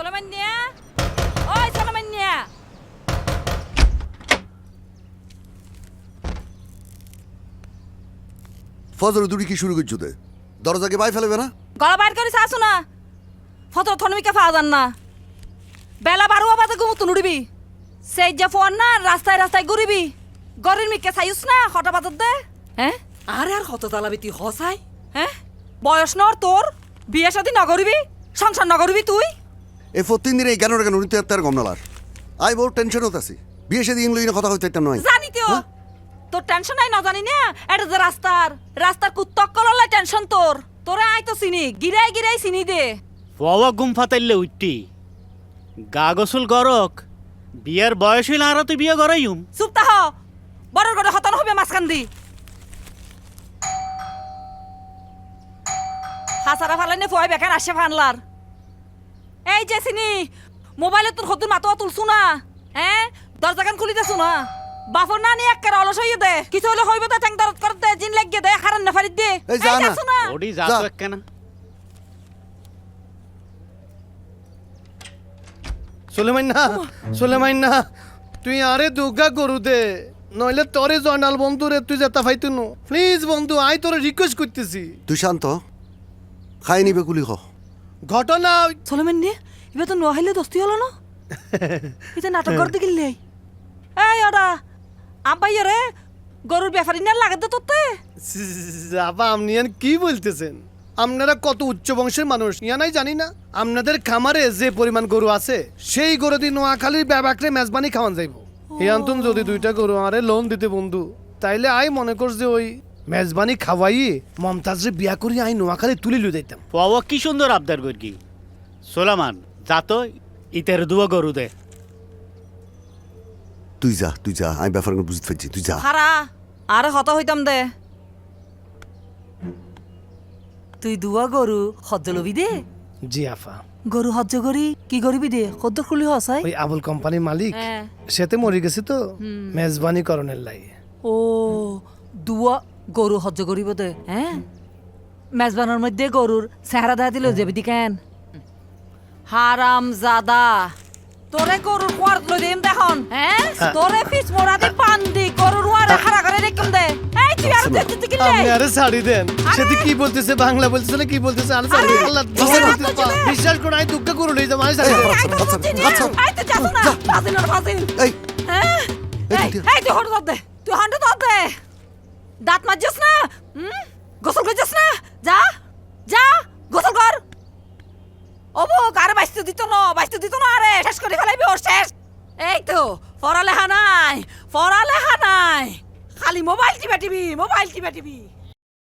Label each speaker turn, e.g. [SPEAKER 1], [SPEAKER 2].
[SPEAKER 1] সোলেমানিয়া ওই সোলেমানিয়া
[SPEAKER 2] ফজর দুটি কি শুরু করছো তে দরজাকে বাই ফেলবে না
[SPEAKER 1] গলা বাইর করে আসো না ফটো থনমিকে পাওয়া যান না বেলা 12 বাজে ঘুমতো নুড়িবি সেই যে ফোন না রাস্তায় রাস্তায় ঘুরিবি গরির মিকে চাইস না হঠাৎ বাজার দে হ্যাঁ আরে আর কত চালাবি তুই হসাই হ্যাঁ বয়স নর তোর বিয়ে শাদী নগরিবি সংসার নগরিবি তুই
[SPEAKER 2] এই 4 দিনে 11 টাকা নুড়িতে তার গম নালার আই বড় টেনশন হতাছি বিয়ে সাথে ইংলিশ কথা হইতে ইতাম নয়
[SPEAKER 1] জানি তো তোর টেনশন নাই না জানি না এটা যে রাস্তার কুত্তক কললে টেনশন তোরে আই তো চিনি গিরাই গিরাই চিনি দে
[SPEAKER 3] বাবা গুম ফাতাইলে উঠতি গা গোসল গরক বিয়ার বয়স হইলে আর তুই বিয়ে গড়াইম
[SPEAKER 1] চুপ তাহ বড়র গড়ে হতন হবে মাঝখান দি হাসারা ফালাইনে ফয় বেকার আসে ফানলার এই যে চিনি মোবাইলে তোর হতুন মাতো তুলছু না হ্যাঁ দরজাখান খুলি দেছু না বাফর না নিয়ে একের অলস হইয়ে দে কিছু হলে হইবে তা চ্যাং দরদ করতে জিন লাগিয়ে দে হারান না ফারিদ দে
[SPEAKER 2] এই যা না।
[SPEAKER 1] যাছু না
[SPEAKER 3] ওডি যা
[SPEAKER 2] যা।
[SPEAKER 3] তো কেনা
[SPEAKER 4] সুলেমাইন্না তুই আরে দুর্গা গরু দে নইলে তোরে জয়নাল বন্ধু রে তুই যেতা ফাইতু নো প্লিজ বন্ধু আই তোরে রিকোয়েস্ট করতেছি
[SPEAKER 2] তুই শান্ত খাই নিবে কুলি খ
[SPEAKER 4] ঘটনা
[SPEAKER 1] সোলেমান নে এবে তো নহাইলে দস্তি হলো না এটা নাটক করতে গিললে এই ওরা আব্বাই রে গরুর ব্যাপারী না লাগে তো তোতে
[SPEAKER 4] যাবা আপনি ইয়ান কি বলতেছেন আপনারা কত উচ্চ বংশের মানুষ ইয়ানাই জানি না আপনাদের খামারে যে পরিমাণ গরু আছে সেই গরু দিয়ে নোয়াখালীর ব্যাবাকরে মেজবানি খাওয়ান যাইব ইয়ান্তুন যদি 2টা গরু আরে লোন দিতে বন্ধু তাইলে আই মনে কর যে ওই মেজবানি খাওয়াই মমতাজরে বিয়া করি আই নোয়াখালী তুলি লুই দিতাম
[SPEAKER 3] বাবা কি সুন্দর আবদার করকি সোলামান যা তো ইতের দুয়া গরু দে
[SPEAKER 2] তুই যা আমি ব্যাপার বুঝতে পারছি তুই যা
[SPEAKER 1] হারা আরে হত হইতাম দে তুই দুয়া গরু হজ্জ লবি দে
[SPEAKER 4] জি আফা
[SPEAKER 1] গরু হজ্জ করি কি করবি দে হদ্দ খুলি হসাই
[SPEAKER 4] ওই আবুল কোম্পানির মালিক
[SPEAKER 1] হ্যাঁ।
[SPEAKER 4] সেতে মরে গেছে তো মেজবানি করণের লাই
[SPEAKER 1] ও দুয়া গরু হজ্জ করিব দে হ্যাঁ মেজবানের মধ্যে গরুর চেহারা দেখা দিল যাবি দি কেন হারাম জাদা তোরে গরুর কোয়ার লই দিম দেখুন হ্যাঁ তোরে পিছ মোড়া দি পান্দি গরুর ওয়ারে খাড়া করে রেখম দে এই তুই আর দেখতে কি
[SPEAKER 4] আপনি আরে ছাড়ি দেন সেটি কি বলতেছে বাংলা বলতেছে না কি বলতেছে আরে ছাড়ি দেন আল্লাহ বিশ্বাস করো আই দুঃখ করে লই যাম আরে ছাড়ি দেন
[SPEAKER 1] এই তো যাস না ফাজিল আর ফাজিল
[SPEAKER 2] এই
[SPEAKER 1] হ্যাঁ এই তুই হট দে তুই হট দে দাঁত মাজছিস না গোসল করছিস না যা যা গোসল কর ওবো কারে বাইতে দিত না আরে শেষ করে ফেলাইবি ওর শেষ এই তো পড়ালেখা নাই খালি মোবাইল টিপা টিপি